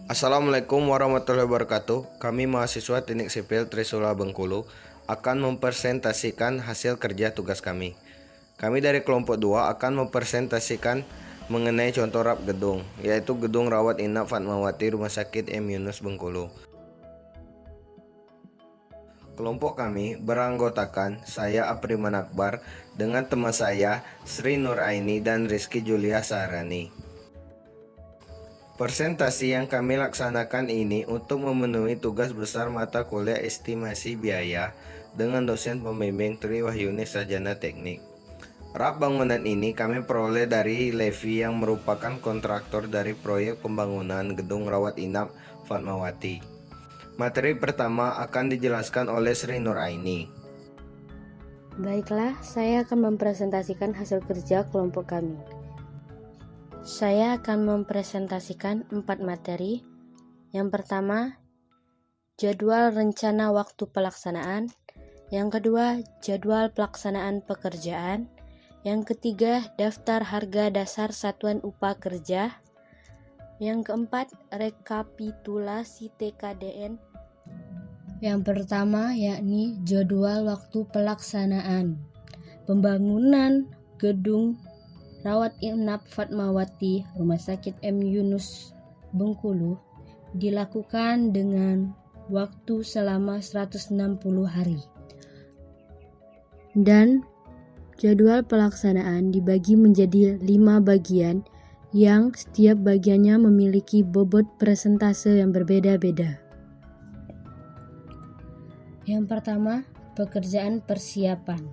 Assalamualaikum warahmatullahi wabarakatuh. Kami mahasiswa Teknik Sipil Trisula Bengkulu akan mempresentasikan hasil kerja tugas kami. Kami dari kelompok 2 akan mempresentasikan mengenai contoh rap gedung, yaitu Gedung Rawat Inap Fatmawati Rumah Sakit M. Yunus Bengkulu. Kelompok kami beranggotakan saya Apriman Akbar dengan teman saya Sri Nur Aini dan Rizky Julia Sahrani. Presentasi yang kami laksanakan ini untuk memenuhi tugas besar mata kuliah estimasi biaya dengan dosen pembimbing Tri Wahyuni Sarjana Teknik. RAP bangunan ini kami peroleh dari Levi yang merupakan kontraktor dari proyek pembangunan Gedung Rawat Inap Fatmawati. Materi pertama akan dijelaskan oleh Sri Nur Aini. Baiklah, saya akan mempresentasikan hasil kerja kelompok kami. Saya akan mempresentasikan 4 materi. Yang pertama, jadwal rencana waktu pelaksanaan. Yang kedua, jadwal pelaksanaan pekerjaan. Yang ketiga, daftar harga dasar satuan upah kerja. Yang keempat, rekapitulasi TKDN. Yang pertama yakni jadwal waktu pelaksanaan pembangunan Gedung Rawat Inap Fatmawati Rumah Sakit M. Yunus Bengkulu dilakukan dengan waktu selama 160 hari. Dan jadwal pelaksanaan dibagi menjadi 5 bagian yang setiap bagiannya memiliki bobot persentase yang berbeda-beda. Yang pertama, pekerjaan persiapan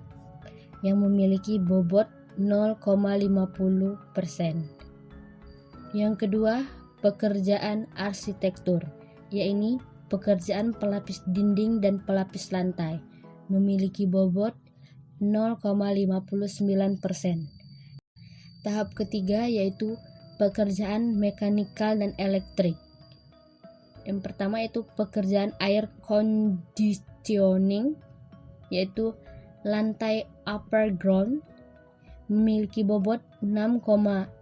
yang memiliki bobot 0,50%. Yang kedua, pekerjaan arsitektur, yaitu pekerjaan pelapis dinding dan pelapis lantai, memiliki bobot 0,59%. Tahap ketiga yaitu pekerjaan mekanikal dan elektrik. Yang pertama itu pekerjaan air conditioning, yaitu lantai upper ground, memiliki bobot 6,08%.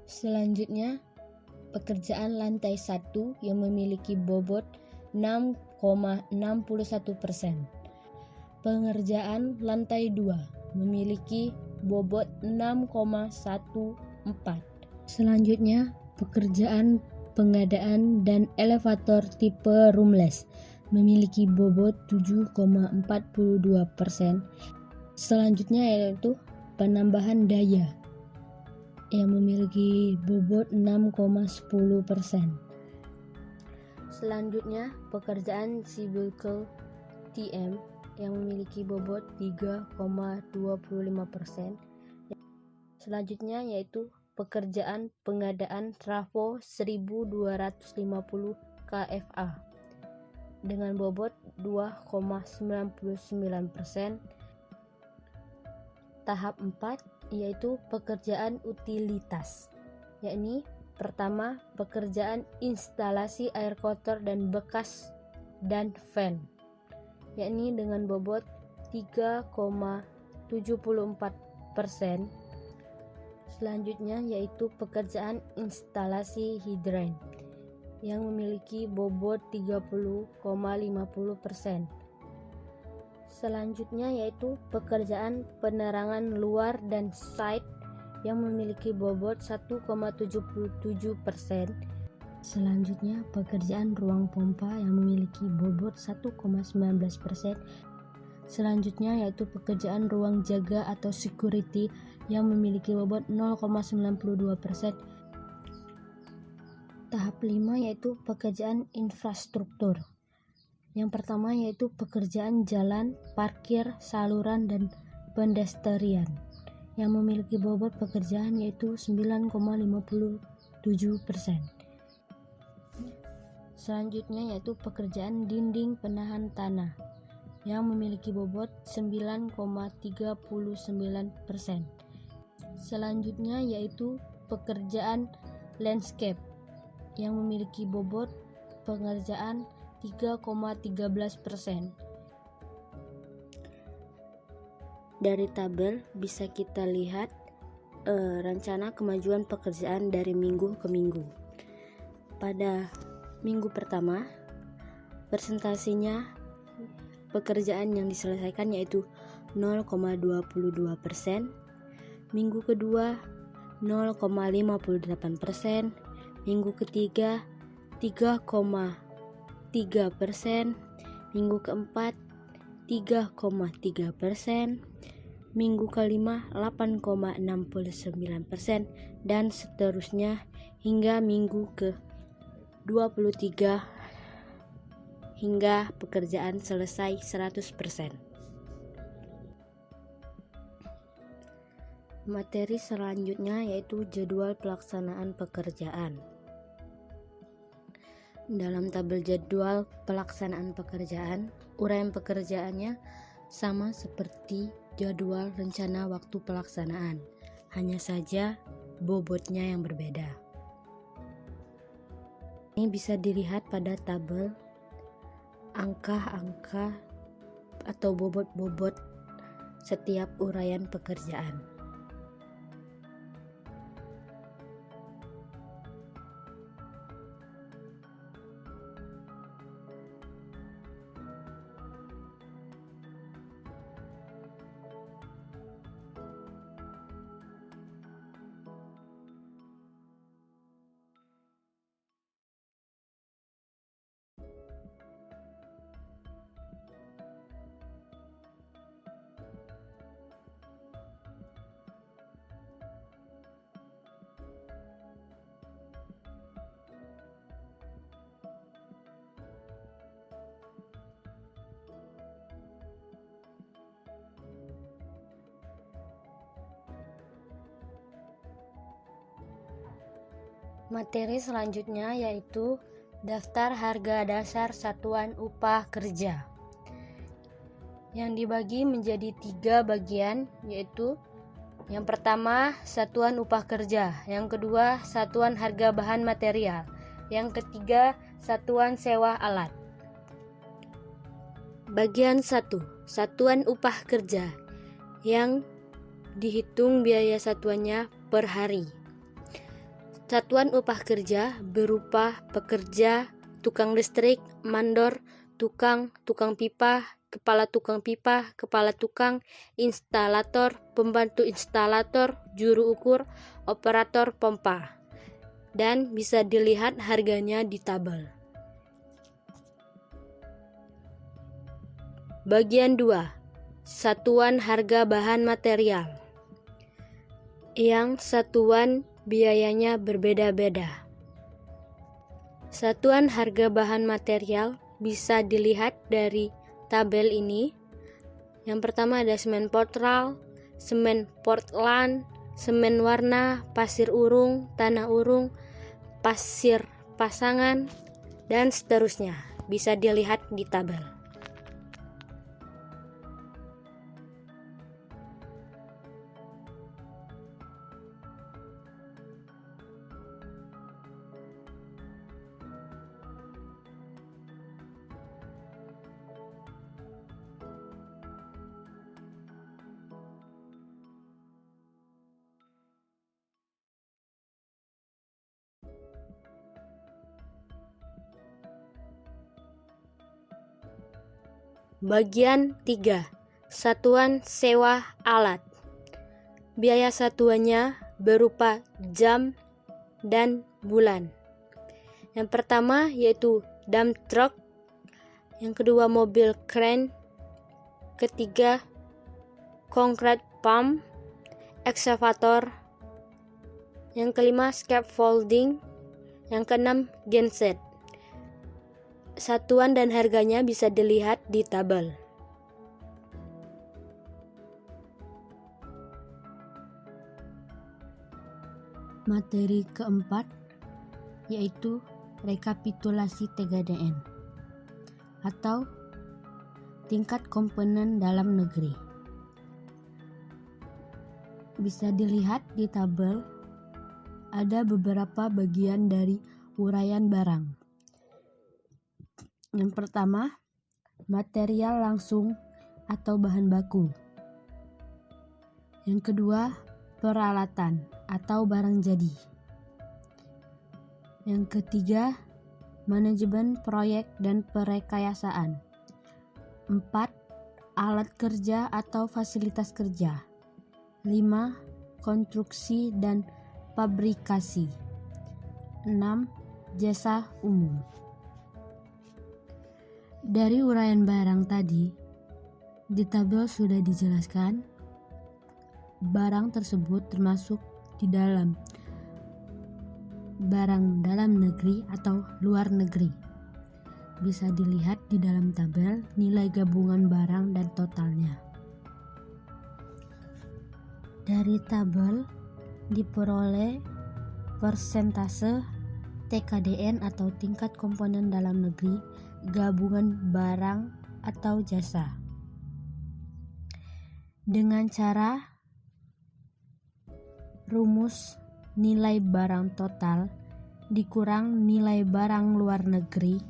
Selanjutnya, pekerjaan lantai 1 yang memiliki bobot 6,61%. Pengerjaan lantai 2 memiliki bobot 6,14%. Selanjutnya, pekerjaan pengadaan dan elevator tipe roomless memiliki bobot 7,42%. Selanjutnya yaitu penambahan daya yang memiliki bobot 6,10%. Selanjutnya pekerjaan Civical TM yang memiliki bobot 3,25%. Selanjutnya yaitu pekerjaan pengadaan trafo 1250 kFA dengan bobot 2,99%. Tahap 4 yaitu pekerjaan utilitas, yakni pertama pekerjaan instalasi air kotor dan bekas dan fan, yakni dengan bobot 3,74%. Selanjutnya yaitu pekerjaan instalasi hidran yang memiliki bobot 30,50%. Selanjutnya yaitu pekerjaan penerangan luar dan site yang memiliki bobot 1,77%. Selanjutnya pekerjaan ruang pompa yang memiliki bobot 1,19%. Selanjutnya yaitu pekerjaan ruang jaga atau security yang memiliki bobot 0,92%. Tahap 5 yaitu pekerjaan infrastruktur. Yang pertama yaitu pekerjaan jalan, parkir, saluran, dan pedestrian yang memiliki bobot pekerjaan yaitu 9,57%. Selanjutnya yaitu pekerjaan dinding penahan tanah yang memiliki bobot 9,39%. Selanjutnya yaitu pekerjaan landscape yang memiliki bobot pengerjaan 3,13%. Dari tabel bisa kita lihat rencana kemajuan pekerjaan dari minggu ke minggu. Pada minggu pertama, persentasinya pekerjaan yang diselesaikan yaitu 0,22%, minggu kedua 0,58%, minggu ketiga 3,3%, minggu keempat 3,3%, minggu kelima 8,69%, dan seterusnya hingga minggu ke-23 hingga pekerjaan selesai 100%. Materi selanjutnya yaitu jadwal pelaksanaan pekerjaan. Dalam tabel jadwal pelaksanaan pekerjaan, uraian pekerjaannya sama seperti jadwal rencana waktu pelaksanaan, hanya saja bobotnya yang berbeda. Ini bisa dilihat pada tabel angka-angka atau bobot-bobot setiap uraian pekerjaan. Materi selanjutnya yaitu daftar harga dasar satuan upah kerja, yang dibagi menjadi 3 bagian, yaitu yang pertama satuan upah kerja, yang kedua satuan harga bahan material, yang ketiga satuan sewa alat. Bagian 1, satuan upah kerja, yang dihitung biaya satuannya per hari. Satuan upah kerja berupa pekerja, tukang listrik, mandor, tukang pipa, kepala tukang, instalator, pembantu instalator, juru ukur, operator pompa, dan bisa dilihat harganya di tabel. Bagian 2, satuan harga bahan material, yang satuan biayanya berbeda-beda. Satuan harga bahan material bisa dilihat dari tabel ini. Yang pertama ada semen Portland, semen Portland, semen warna, pasir urung, tanah urung, pasir pasangan, dan seterusnya. Bisa dilihat di tabel. Bagian 3, satuan sewa alat. Biaya satuannya berupa jam dan bulan. Yang pertama yaitu dump truck, yang kedua mobil crane, ketiga concrete pump, excavator, yang kelima scaffolding, yang keenam genset. Satuan dan harganya bisa dilihat di tabel. Materi keempat yaitu rekapitulasi TGDN atau tingkat komponen dalam negeri. Bisa dilihat di tabel ada beberapa bagian dari uraian barang. Yang pertama, material langsung atau bahan baku. Yang kedua, peralatan atau barang jadi. Yang ketiga, manajemen proyek dan perekayasaan. 4. Alat kerja atau fasilitas kerja. 5. Konstruksi dan fabrikasi. 6. Jasa umum. Dari uraian barang tadi, di tabel sudah dijelaskan barang tersebut termasuk di dalam barang dalam negeri atau luar negeri. Bisa dilihat di dalam tabel nilai gabungan barang dan totalnya. Dari tabel diperoleh persentase TKDN atau tingkat komponen dalam negeri gabungan barang atau jasa. Dengan cara rumus nilai barang total dikurang nilai barang luar negeri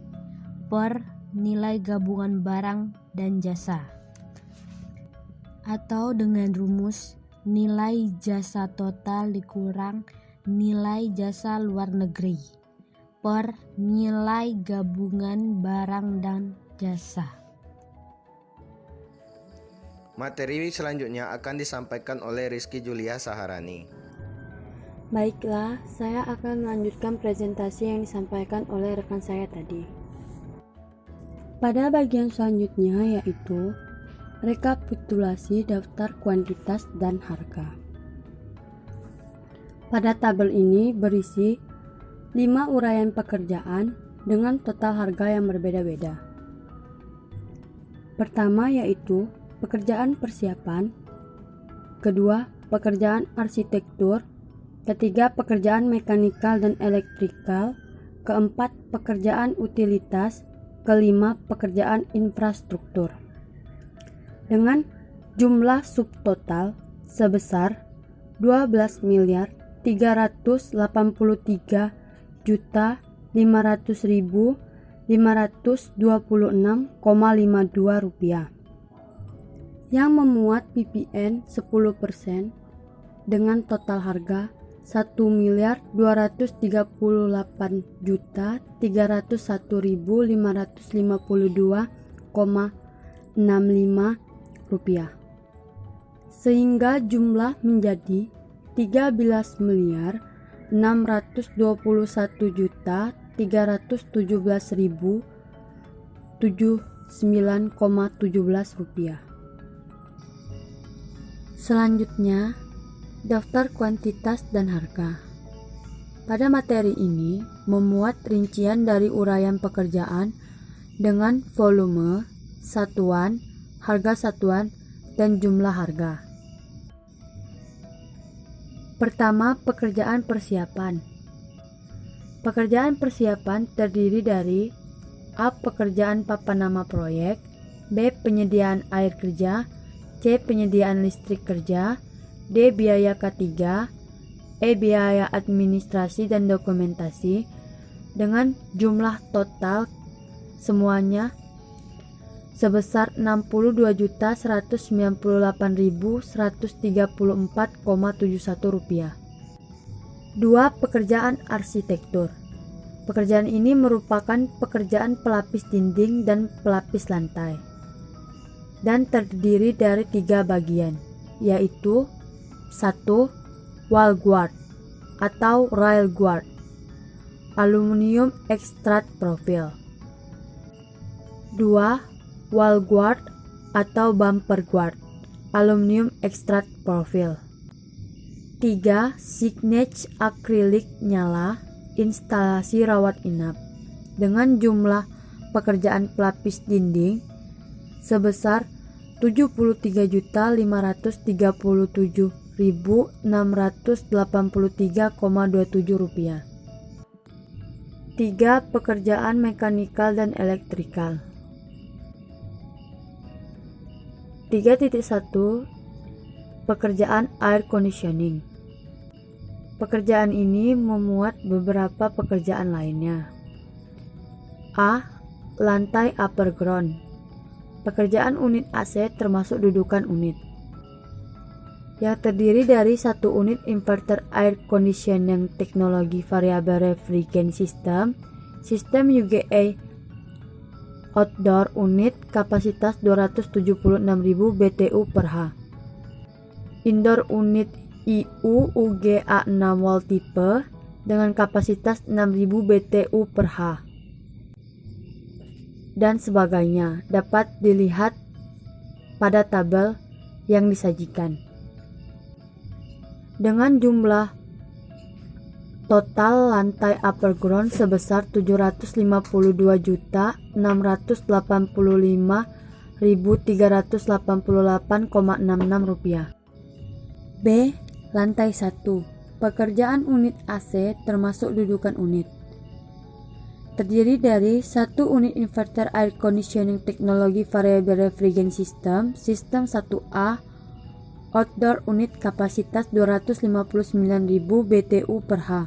per nilai gabungan barang dan jasa, atau dengan rumus nilai jasa total dikurang nilai jasa luar negeri per nilai gabungan barang dan jasa. Materi selanjutnya akan disampaikan oleh Rizky Julia Saharani. Baiklah, saya akan melanjutkan presentasi yang disampaikan oleh rekan saya tadi. Pada bagian selanjutnya yaitu rekapitulasi daftar kuantitas dan harga. Pada tabel ini berisi 5 uraian pekerjaan dengan total harga yang berbeda-beda. Pertama yaitu pekerjaan persiapan, kedua pekerjaan arsitektur, ketiga pekerjaan mekanikal dan elektrikal, keempat pekerjaan utilitas, kelima pekerjaan infrastruktur. Dengan jumlah subtotal sebesar 12.300.500.526,52 rupiah yang memuat PPN 10% dengan total harga 1.231.552,65 rupiah, sehingga jumlah menjadi 13.621.317.079,17 rupiah. Selanjutnya, daftar kuantitas dan harga. Pada materi ini memuat rincian dari uraian pekerjaan dengan volume, satuan, harga satuan, dan jumlah harga. Pertama, pekerjaan persiapan. Pekerjaan persiapan terdiri dari A. Pekerjaan papan nama proyek, B. Penyediaan air kerja, C. Penyediaan listrik kerja, D. Biaya K3, E. Biaya administrasi dan dokumentasi, dengan jumlah total semuanya sebesar 62.198.134,71 rupiah. 2. Pekerjaan arsitektur. Pekerjaan ini merupakan pekerjaan pelapis dinding dan pelapis lantai dan terdiri dari 3 bagian, yaitu 1. Wall guard atau rail guard, aluminium extrude profil. 2. Wall guard atau bumper guard, aluminium extrude profil. 3. Signage akrilik nyala, instalasi rawat inap, dengan jumlah pekerjaan pelapis dinding sebesar 73.537.683,27 rupiah. 3. Pekerjaan mekanikal dan elektrikal. 3.1 Pekerjaan air conditioning. Pekerjaan ini memuat beberapa pekerjaan lainnya. A. Lantai upper ground. Pekerjaan unit AC termasuk dudukan unit. yang terdiri dari 1 unit inverter air conditioning teknologi variable refrigerant system, sistem UGA outdoor unit kapasitas 276.000 BTU per H. Indoor unit IU UGA 6 volt tipe dengan kapasitas 6.000 BTU per H. Dan sebagainya dapat dilihat pada tabel yang disajikan. Dengan jumlah total lantai upper ground sebesar Rp752.685.388,66. B. Lantai 1. Pekerjaan unit AC termasuk dudukan unit. Terdiri dari 1 unit inverter air conditioning teknologi variable refrigerant system, sistem 1A, outdoor unit kapasitas 259.000 BTU per H.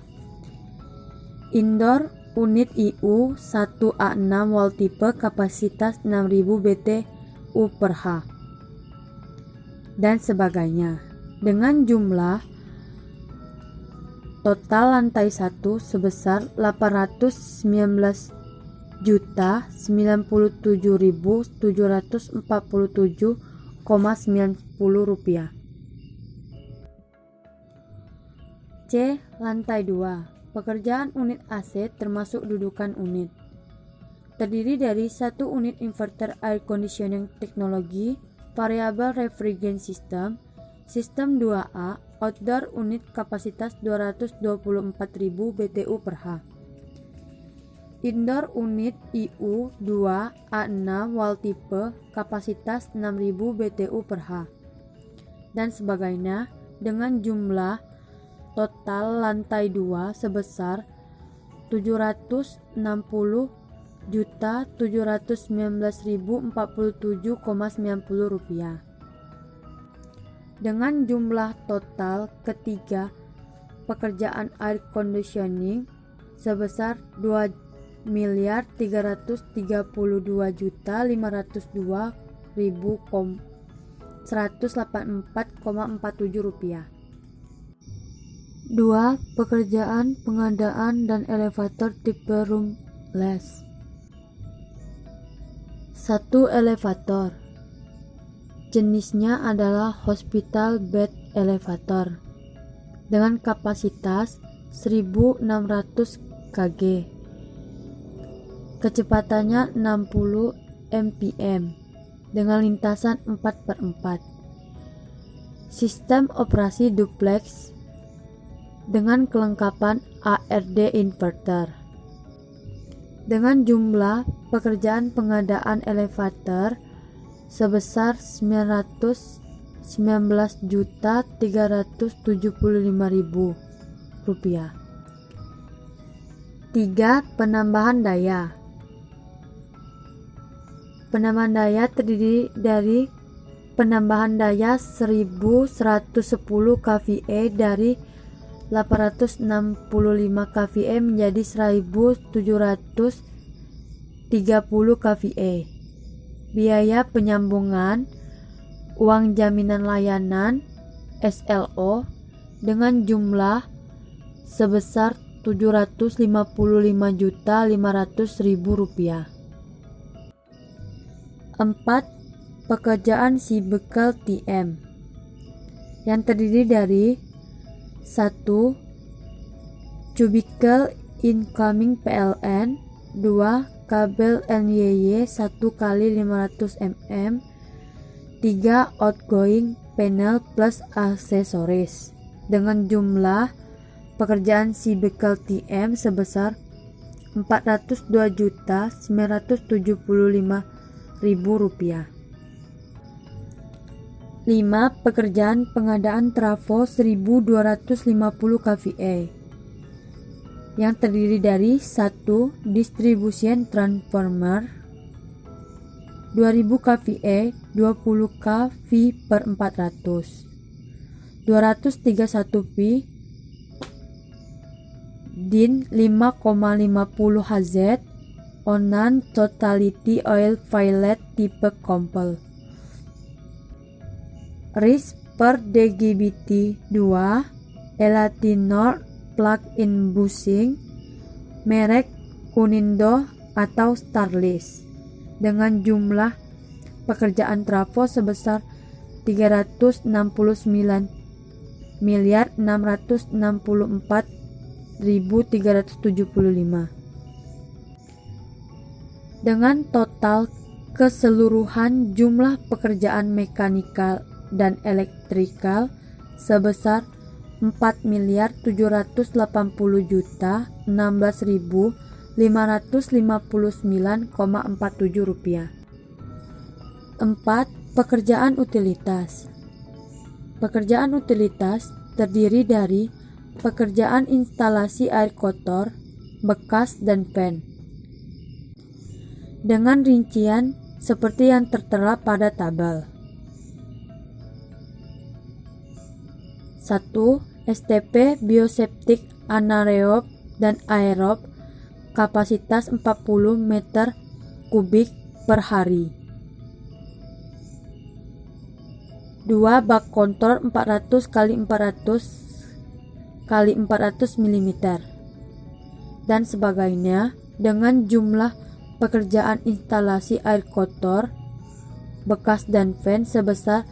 Indoor unit IU 1A6 volt tipe kapasitas 6.000 BTU per H. Dan sebagainya. Dengan jumlah total lantai 1 sebesar 819.747,90 rupiah. C. Lantai 2. Pekerjaan unit AC termasuk dudukan unit. Terdiri dari 1 unit inverter air conditioning teknologi variable refrigerant system, sistem 2A, outdoor unit kapasitas 224.000 BTU per H. Indoor unit IU 2A6 volt tipe kapasitas 6.000 BTU per H. Dan sebagainya dengan jumlah total lantai 2 sebesar 760.719.047,90 rupiah. Dengan jumlah total ketiga pekerjaan air conditioning sebesar 2.332.502.184,47 rupiah. 2. Pekerjaan pengadaan dan elevator tipe roomless. 1. Elevator. Jenisnya adalah hospital bed elevator dengan kapasitas 1.600 kg. Kecepatannya 60 mpm dengan lintasan 4/4. Sistem operasi duplex dengan kelengkapan ARD inverter. Dengan jumlah pekerjaan pengadaan elevator sebesar 919.375.000 rupiah. 3. Penambahan daya. Penambahan daya terdiri dari penambahan daya 1110 kVA dari 865 kVA menjadi 1730 kVA. Biaya penyambungan uang jaminan layanan SLO dengan jumlah sebesar Rp755.500.000. 4. Pekerjaan si bekal TM yang terdiri dari 1. Cubicle incoming PLN, 2. Kabel NYY 1 x 500 mm, 3. Outgoing panel plus aksesoris dengan jumlah pekerjaan si bekal TM sebesar Rp402.975.000. 5. Pekerjaan pengadaan trafo 1250 kVA yang terdiri dari 1. Distribution transformer 2000 kVA 20 kV per 400 231 V DIN 5,50 Hz Onan Totality Oil Violet tipe Compel. RIS per DGBT 2 Elatinor plug-in bushing merek Unindo atau Starlist dengan jumlah pekerjaan trafo sebesar 369.664.375 dengan total keseluruhan jumlah pekerjaan mekanikal dan elektrikal sebesar 4.716.559,47 rupiah. 4. Pekerjaan utilitas. Pekerjaan utilitas terdiri dari pekerjaan instalasi air kotor, bekas, dan fan. Dengan rincian seperti yang tertera pada tabel. 1. STP bioseptik anaerob dan aerob kapasitas 40 meter kubik per hari. 2. Bak kontor 400 x 400 x 400 mm dan sebagainya dengan jumlah pekerjaan instalasi air kotor, bekas, dan fan sebesar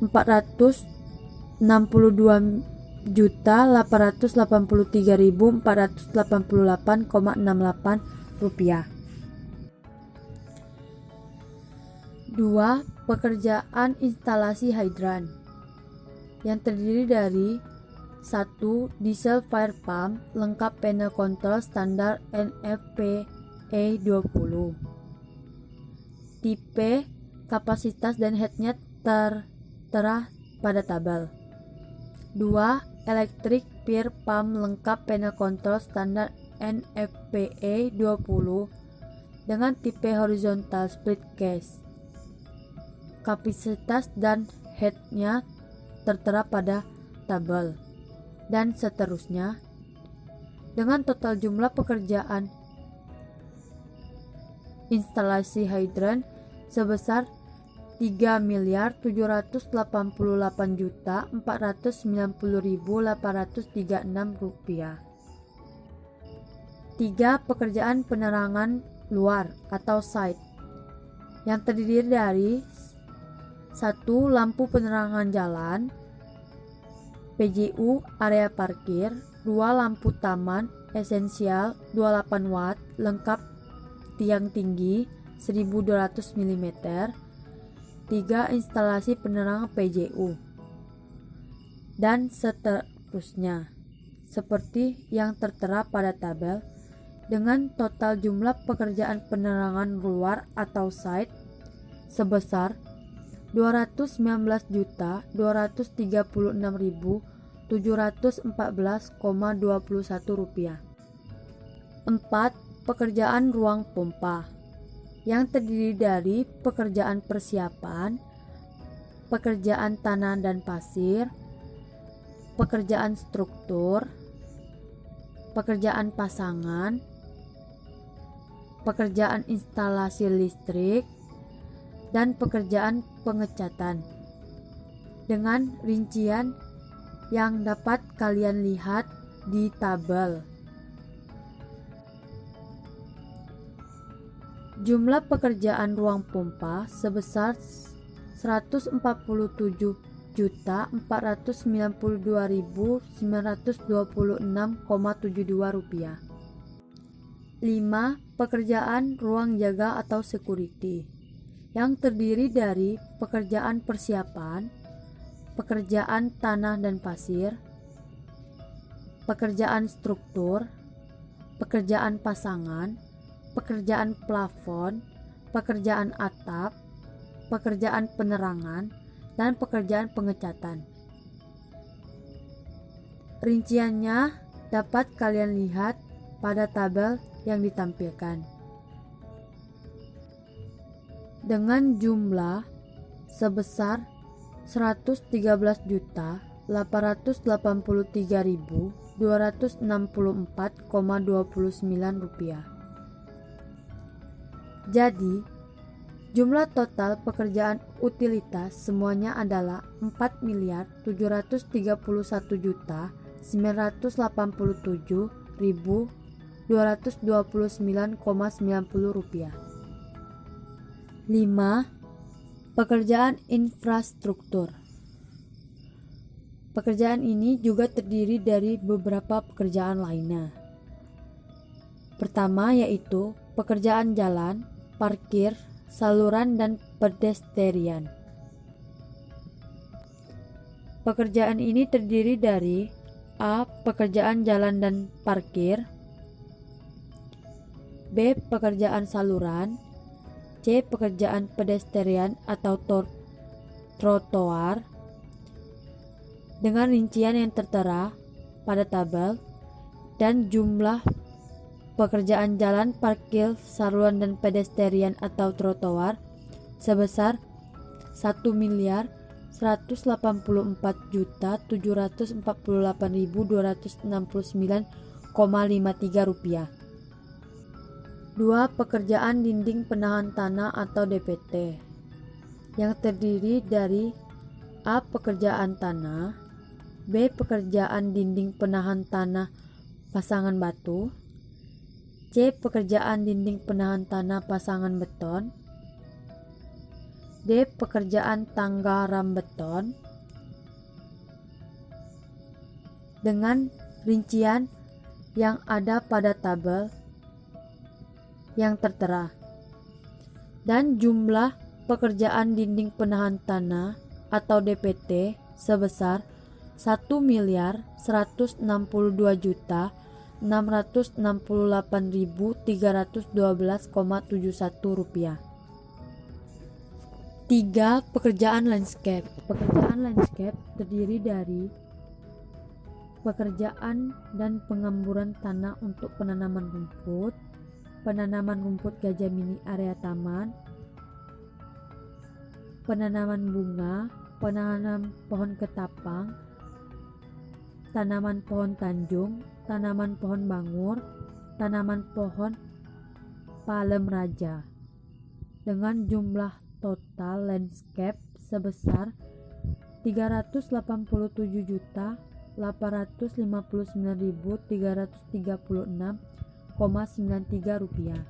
462.883.488,68 rupiah. 2. Pekerjaan instalasi hidran yang terdiri dari 1. Diesel fire pump lengkap panel kontrol standar NFPA 20. Tipe, kapasitas, dan headnya tertera pada tabel. 2. Electric fire pump lengkap panel kontrol standar NFPA 20 dengan tipe horizontal split case. Kapasitas dan headnya tertera pada tabel, dan seterusnya, dengan total jumlah pekerjaan instalasi hidran sebesar 3.488.490.836 rupiah. 3. Pekerjaan penerangan luar atau site yang terdiri dari 1. Lampu penerangan jalan PJU area parkir. 2. Lampu taman esensial 28 watt lengkap tiang tinggi 1200 mm. 3. Instalasi penerang PJU dan seterusnya seperti yang tertera pada tabel dengan total jumlah pekerjaan penerangan luar atau site sebesar 219.236.714,21 rupiah. 4. Pekerjaan ruang pompa yang terdiri dari pekerjaan persiapan, pekerjaan tanah dan pasir, pekerjaan struktur, pekerjaan pasangan, pekerjaan instalasi listrik, dan pekerjaan pengecatan dengan rincian yang dapat kalian lihat di tabel. Jumlah pekerjaan ruang pompa sebesar 142.492.926,72 rupiah. 5. Pekerjaan ruang jaga atau security yang terdiri dari pekerjaan persiapan, pekerjaan tanah dan pasir, pekerjaan struktur, pekerjaan pasangan, pekerjaan plafon, pekerjaan atap, pekerjaan penerangan, dan pekerjaan pengecatan. Rinciannya dapat kalian lihat pada tabel yang ditampilkan. Dengan jumlah sebesar 113.883.264,29 rupiah. Jadi, Jumlah total pekerjaan utilitas semuanya adalah 4.731.987.229,90 rupiah. 5. Pekerjaan infrastruktur. Pekerjaan ini juga terdiri dari beberapa pekerjaan lainnya. Pertama yaitu pekerjaan jalan, parkir, saluran, dan pedestrian. Pekerjaan ini terdiri dari A. Pekerjaan jalan dan parkir, B. Pekerjaan saluran, C. Pekerjaan pedestrian atau trotoar, dengan rincian yang tertera pada tabel, dan jumlah pekerjaan jalan, parkir, saluran, dan pedestrian atau trotoar sebesar 1.184.748.269,53 rupiah. 2. Pekerjaan dinding penahan tanah atau DPT, yang terdiri dari A. Pekerjaan tanah, B. Pekerjaan dinding penahan tanah pasangan batu, C. Pekerjaan dinding penahan tanah pasangan beton, D. Pekerjaan tangga ram beton, dengan rincian yang ada pada tabel yang tertera, dan jumlah pekerjaan dinding penahan tanah atau DPT sebesar 1.168.312,71 rupiah. 3. Pekerjaan landscape. Pekerjaan landscape terdiri dari pekerjaan dan pengemburan tanah untuk penanaman rumput gajah mini area taman, penanaman bunga, penanaman pohon ketapang, tanaman pohon tanjung, tanaman pohon bangur, tanaman pohon palem raja, dengan jumlah total landscape sebesar 389.336,93 rupiah.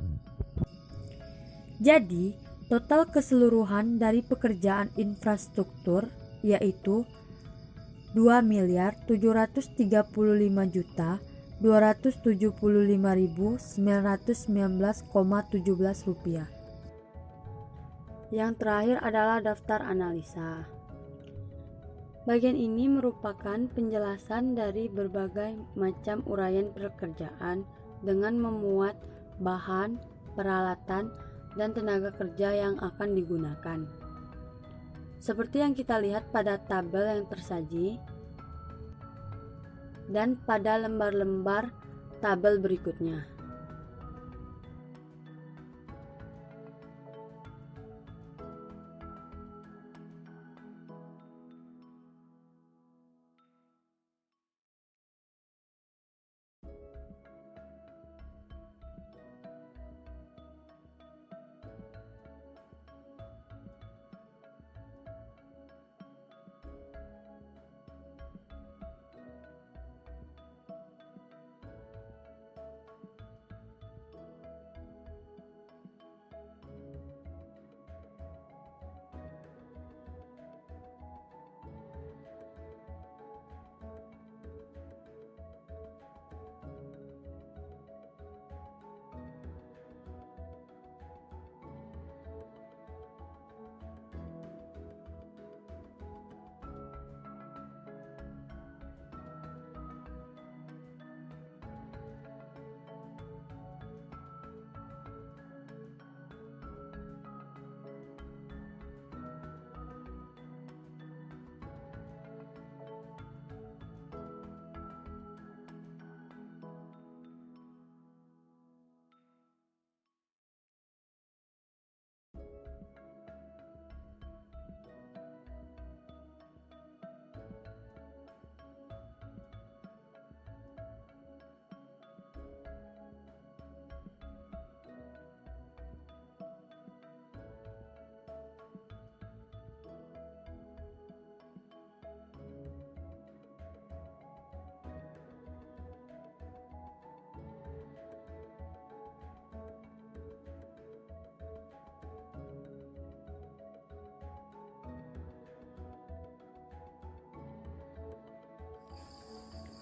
Jadi, total keseluruhan dari pekerjaan infrastruktur yaitu 2.275.275.919,17 rupiah. Yang terakhir adalah daftar analisa. Bagian ini merupakan penjelasan dari berbagai macam uraian pekerjaan dengan memuat bahan, peralatan, dan tenaga kerja yang akan digunakan. Seperti yang kita lihat pada tabel yang tersaji dan pada lembar-lembar tabel berikutnya.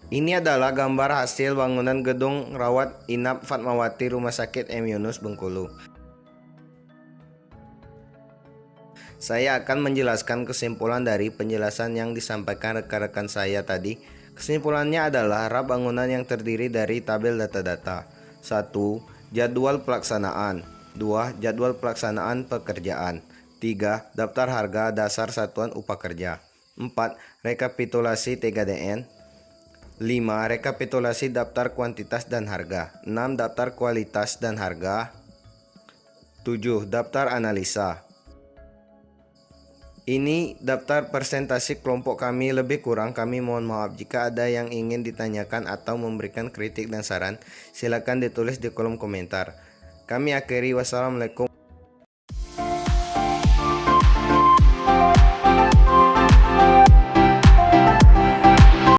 Ini adalah gambar hasil bangunan gedung rawat inap Fatmawati Rumah Sakit M. Yunus Bengkulu. Saya akan menjelaskan kesimpulan dari penjelasan yang disampaikan rekan-rekan saya tadi. Kesimpulannya adalah RAP bangunan yang terdiri dari tabel data-data. 1. Jadwal pelaksanaan. 2. Jadwal pelaksanaan pekerjaan. 3. Daftar harga dasar satuan upah kerja. 4. Rekapitulasi 3DN. 5. Rekapitulasi daftar kuantitas dan harga. 6. Daftar kualitas dan harga. 7. Daftar analisa. Ini daftar presentasi kelompok kami, lebih kurang kami mohon maaf. Jika ada yang ingin ditanyakan atau memberikan kritik dan saran, silakan ditulis di kolom komentar. Kami akhiri, wassalamualaikum.